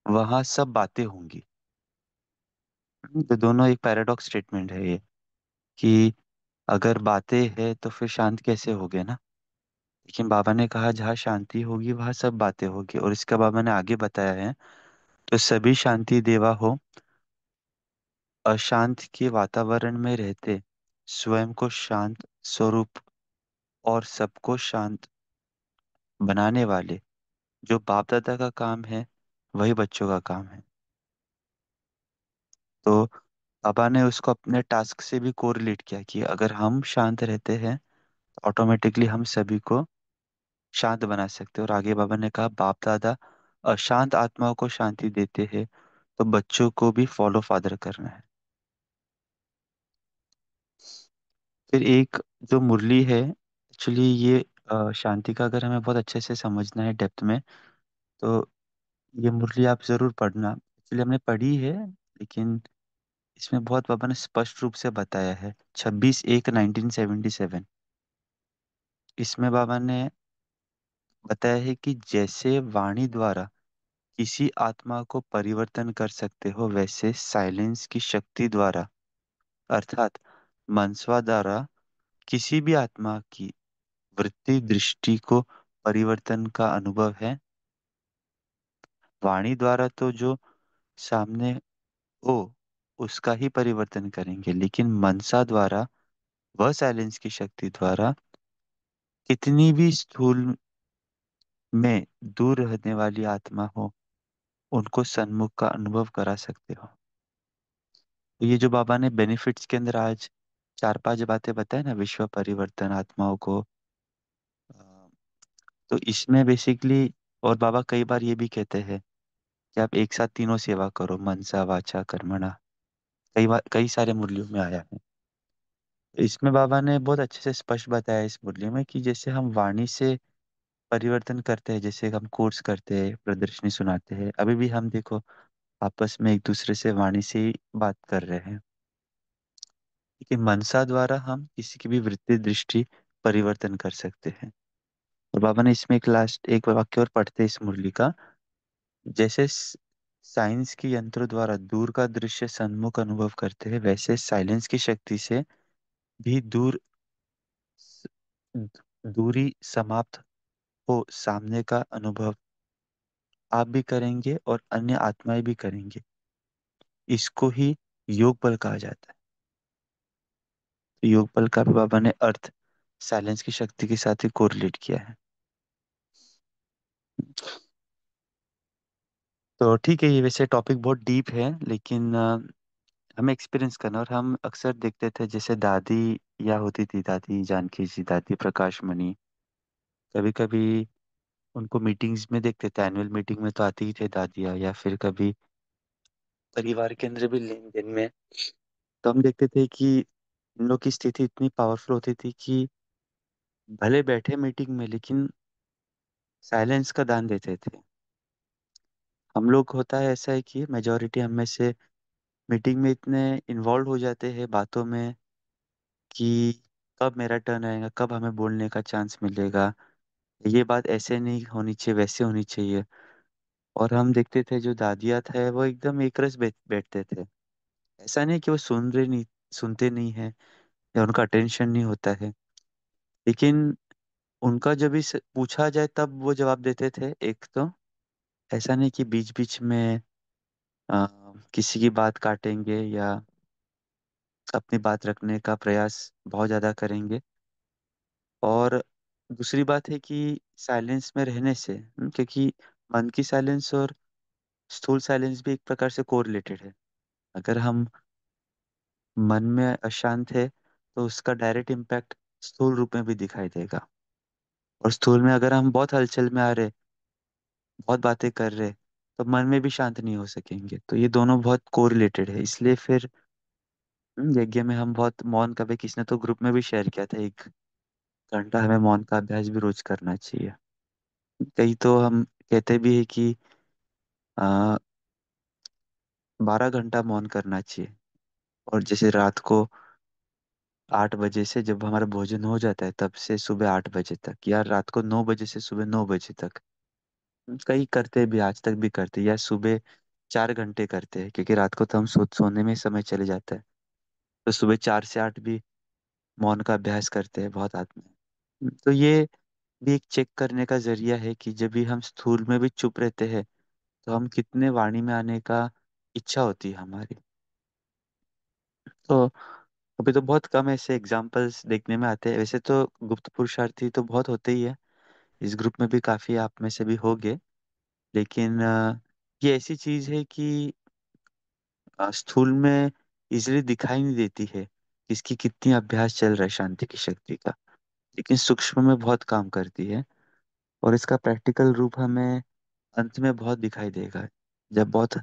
वहां सब बातें होंगी। तो दोनों एक पैराडॉक्स स्टेटमेंट है ये, कि अगर बातें है तो फिर शांत कैसे हो गए ना। लेकिन बाबा ने कहा जहाँ शांति होगी वहाँ सब बातें होगी, और इसका बाबा ने आगे बताया है, तो सभी शांति देवा हो, अशांत के वातावरण में रहते स्वयं को शांत स्वरूप और सबको शांत बनाने वाले, जो बाप दादा का काम है वही बच्चों का काम है। तो पापा ने उसको अपने टास्क से भी कोरिलेट किया कि अगर हम शांत रहते हैं तो ऑटोमेटिकली हम सभी को शांत बना सकते हैं। और आगे बाबा ने कहा बाप दादा अशांत आत्माओं को शांति देते हैं, तो बच्चों को भी फॉलो फादर करना है। फिर एक जो मुरली है, एक्चुअली ये शांति का अगर हमें बहुत अच्छे से समझना है डेप्थ में, तो ये मुरली आप जरूर पढ़ना। एक्चुअली हमने पढ़ी है, लेकिन इसमें बहुत बाबा ने स्पष्ट रूप से बताया है। 26/1/1977 इसमें बाबा ने बताया है कि जैसे वाणी द्वारा किसी आत्मा को परिवर्तन कर सकते हो, वैसे साइलेंस की शक्ति द्वारा अर्थात मनस्वा द्वारा किसी भी आत्मा की वृत्ति दृष्टि को परिवर्तन का अनुभव है। वाणी द्वारा तो जो सामने हो उसका ही परिवर्तन करेंगे, लेकिन मनसा द्वारा वह साइलेंस की शक्ति द्वारा कितनी भी स्थूल में दूर रहने वाली आत्मा हो उनको सन्मुख का अनुभव करा सकते हो। तो ये जो बाबा ने बेनिफिट्स के अंदर आज 4-5 बातें बताए ना, विश्व परिवर्तन आत्माओं को, अ, तो इसमें बेसिकली, और बाबा कई बार ये भी कहते हैं कि आप एक साथ तीनों सेवा करो, मनसा वाचा कर्मणा। कई बार कई सारे मुरलियों में आया है। इसमें बाबा ने बहुत अच्छे से स्पष्ट बताया इस मुरली में कि जैसे हम वाणी से परिवर्तन करते हैं, जैसे हम कोर्स करते हैं, प्रदर्शनी सुनाते हैं, अभी भी हम देखो आपस में एक दूसरे से वाणी से ही बात कर रहे हैं, लेकिन मनसा द्वारा हम किसी की भी वृत्ति दृष्टि परिवर्तन कर सकते हैं। और बाबा ने इसमें एक लास्ट एक वाक्य और पढ़ते हैं इस मुरली का, जैसे साइंस की यंत्रों द्वारा दूर का दृश्य सन्मुख अनुभव करते हैं, वैसे साइलेंस की शक्ति से भी दूरी समाप्त हो सामने का अनुभव आप भी करेंगे और अन्य आत्माएं भी करेंगे। इसको ही योग बल कहा जाता है। तो योग बल का भी बाबा ने अर्थ साइलेंस की शक्ति के साथ ही कोरिलेट किया है। तो ठीक है, ये वैसे टॉपिक बहुत डीप है, लेकिन हमें एक्सपीरियंस करना, और हम अक्सर देखते थे जैसे दादी या होती थी, दादी जानकी जी, दादी प्रकाश मणि, कभी कभी उनको मीटिंग्स में देखते थे, एनुअल मीटिंग में तो आती ही थे दादियाँ, या फिर कभी परिवार के अंदर भी लेन देन में, तो हम देखते थे कि इन लोग की स्थिति इतनी पावरफुल होती थी कि भले बैठे मीटिंग में लेकिन साइलेंस का दान देते थे। हम लोग होता है ऐसा है कि मेजोरिटी हम में से मीटिंग में इतने इन्वॉल्व हो जाते हैं बातों में कि कब मेरा टर्न आएगा, कब हमें बोलने का चांस मिलेगा, ये बात ऐसे नहीं होनी चाहिए, वैसे होनी चाहिए। और हम देखते थे जो दादियाँ थे वो एकदम एक रस बैठते थे। ऐसा नहीं कि वो सुनते नहीं है या उनका अटेंशन नहीं होता है, लेकिन उनका जब भी पूछा जाए तब वो जवाब देते थे। एक तो ऐसा नहीं कि बीच बीच में अ, किसी की बात काटेंगे या अपनी बात रखने का प्रयास बहुत ज़्यादा करेंगे। और दूसरी बात है कि साइलेंस में रहने से, क्योंकि मन की साइलेंस और स्थूल साइलेंस भी एक प्रकार से कोरिलेटेड है। अगर हम मन में अशांत है तो उसका डायरेक्ट इम्पैक्ट स्थूल रूप में भी दिखाई देगा। और स्थूल में अगर हम बहुत हलचल में आ रहे, बहुत बातें कर रहे, तो मन में भी शांत नहीं हो सकेंगे। तो ये दोनों बहुत कोरिलेटेड है। इसलिए फिर यज्ञ में हम बहुत मौन का भी, किसी ने तो ग्रुप में भी शेयर किया था, 1 घंटा हमें मौन का अभ्यास भी रोज करना चाहिए। कई तो हम कहते भी है कि 12 घंटा मौन करना चाहिए। और जैसे रात को 8 बजे से जब हमारा भोजन हो जाता है तब से सुबह 8 बजे तक, या रात को 9 बजे से सुबह 9 बजे तक, कई करते भी, आज तक भी करते, या सुबह 4 घंटे करते हैं, क्योंकि रात को तो हम सोने में समय चले जाता है। तो सुबह 4 से 8 भी मौन का अभ्यास करते हैं बहुत आदमी। तो ये भी एक चेक करने का जरिया है कि जब भी हम स्थूल में भी चुप रहते हैं, तो हम कितने वाणी में आने का इच्छा होती है हमारी। तो अभी तो बहुत कम ऐसे एग्जाम्पल्स देखने में आते हैं, वैसे तो गुप्त पुरुषार्थी तो बहुत होते ही है, इस ग्रुप में भी काफी आप में से भी होंगे। लेकिन ये ऐसी चीज है कि स्थूल में इजीली दिखाई नहीं देती है किसकी कितनी अभ्यास चल रहा है शांति की शक्ति का, लेकिन सूक्ष्म में बहुत काम करती है। और इसका प्रैक्टिकल रूप हमें अंत में बहुत दिखाई देगा, जब बहुत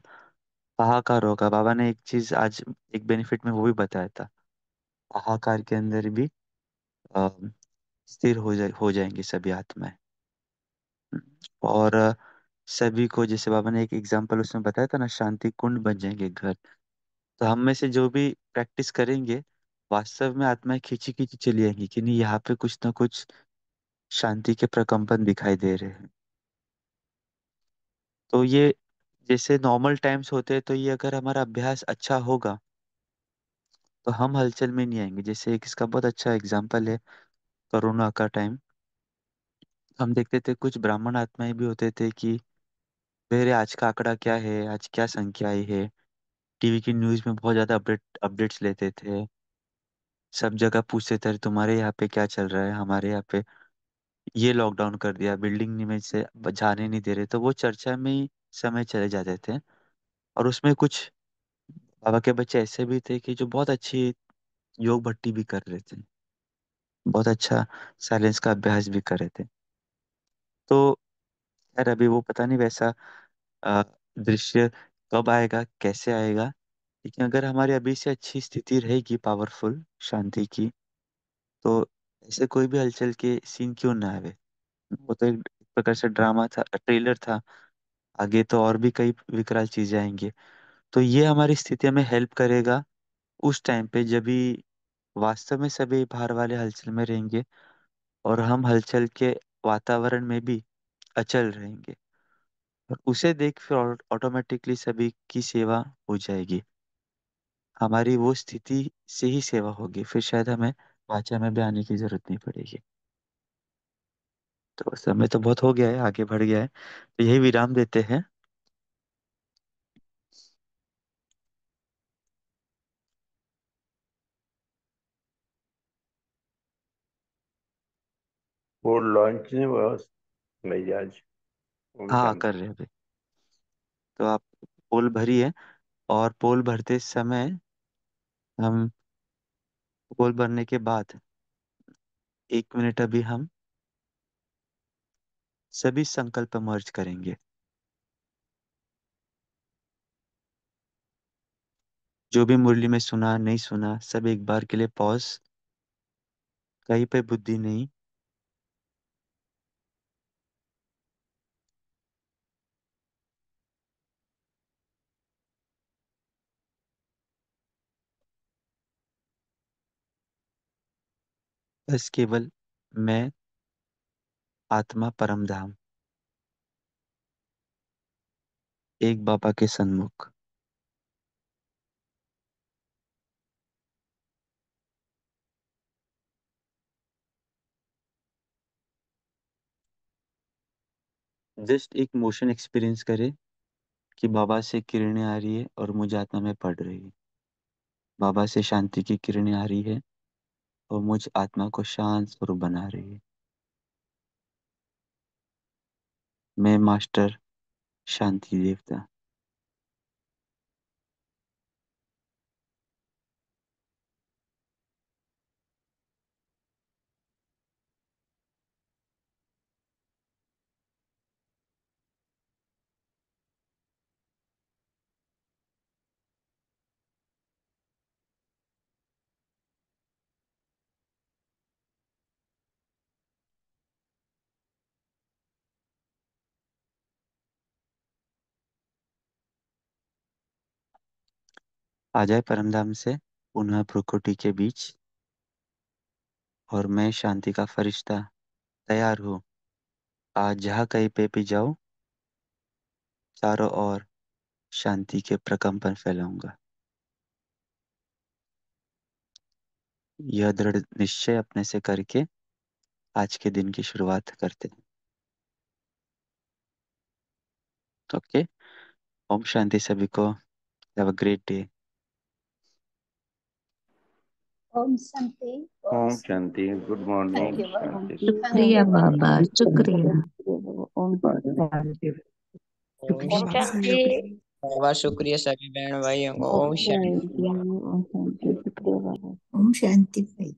हाहाकार होगा। बाबा ने एक चीज आज एक बेनिफिट में वो भी बताया था, हाहाकार के अंदर भी अ, स्थिर हो जाएंगी सभी आत्माएं। और सभी को, जैसे बाबा ने एक एग्जांपल उसमें बताया था ना, शांति कुंड बन जाएंगे घर। तो हम में से जो भी प्रैक्टिस करेंगे, वास्तव में आत्माएं खींची खींची चली आएंगी कि नहीं, यहाँ पे कुछ ना कुछ शांति के प्रकंपन दिखाई दे रहे हैं। तो ये जैसे नॉर्मल टाइम्स होते हैं, तो ये अगर हमारा अभ्यास अच्छा होगा तो हम हलचल में नहीं आएंगे। जैसे एक इसका बहुत अच्छा एग्जाम्पल है, कोरोना का टाइम। हम देखते थे कुछ ब्राह्मण आत्माएं भी होते थे कि मेरे आज का आंकड़ा क्या है, आज क्या संख्या आई है। टीवी की न्यूज में बहुत ज्यादा अपडेट्स लेते थे, सब जगह पूछते थे, "अरे, तुम्हारे यहाँ पे क्या चल रहा है, हमारे यहाँ पे ये लॉकडाउन कर दिया, बिल्डिंग में से जाने नहीं दे रहे।" तो वो चर्चा में ही समय चले जाते थे। और उसमें कुछ बाबा के बच्चे ऐसे भी थे कि जो बहुत अच्छी योग भट्टी भी कर रहे थे, बहुत अच्छा साइलेंस का अभ्यास भी कर रहे थे। तो यार अभी वो पता नहीं वैसा अ, दृश्य कब आएगा, कैसे आएगा। लेकिन अगर हमारी अभी से अच्छी स्थिति रहेगी पावरफुल शांति की, तो ऐसे कोई भी हलचल के सीन क्यों ना आवे। वो तो एक प्रकार से ड्रामा था, ट्रेलर था। आगे तो और भी कई विकराल चीजें आएंगी। तो ये हमारी स्थिति में हेल्प करेगा उस टाइम पे जब भी वास्तव में सभी बाहर वाले हलचल में रहेंगे, और हम हलचल के वातावरण में भी अचल रहेंगे। और उसे देख फिर ऑटोमेटिकली सभी की सेवा हो जाएगी। हमारी वो स्थिति से ही सेवा होगी, फिर शायद हमें वाचा में भी आने की जरूरत नहीं पड़ेगी। तो समय तो बहुत हो गया है, आगे बढ़ गया है, तो यही विराम देते हैं। वो लॉन्च ने बहुत मिजाज। ओम हाँ, कर शांति। रहे हैं अभी। तो आप पोल भरिए, और पोल भरते समय हम, पोल भरने के बाद 1 मिनट अभी हम सभी संकल्प मर्ज करेंगे। जो भी मुरली में सुना नहीं सुना, सब एक बार के लिए पॉज, कहीं पे बुद्धि नहीं। बस केवल मैं, आत्मा, परम धाम, एक बाबा के सन्मुख। जस्ट एक मोशन एक्सपीरियंस करे कि बाबा से किरणें आ रही है और मुझे आत्मा में पड़ रही है। बाबा से शांति की किरणें आ रही है और मुझ आत्मा को शांत स्वरूप बना रही है। मैं मास्टर शांति देवता। आ जाए परमधाम से पुनः प्रकृति के बीच, और मैं शांति का फरिश्ता तैयार हूँ। आज जहाँ कहीं पे भी जाओ, चारों ओर शांति के प्रकंपन फैलाऊंगा। यह दृढ़ निश्चय अपने से करके आज के दिन की शुरुआत करते हैं। ओके, ओम शांति सभी को। Have a great day. ओम शांति। ओम शांति, गुड मॉर्निंग, थैंक यू बाबा। शांति शुक्रिया बाबा, शुक्रिया। ओम शांति। ओम शांति। बाबा शुक्रिया सभी बहन भाइयों को। ओम ओम शांति। शांति। ओम शांति। शुक्रिया बाबा। ओम शांति भाई।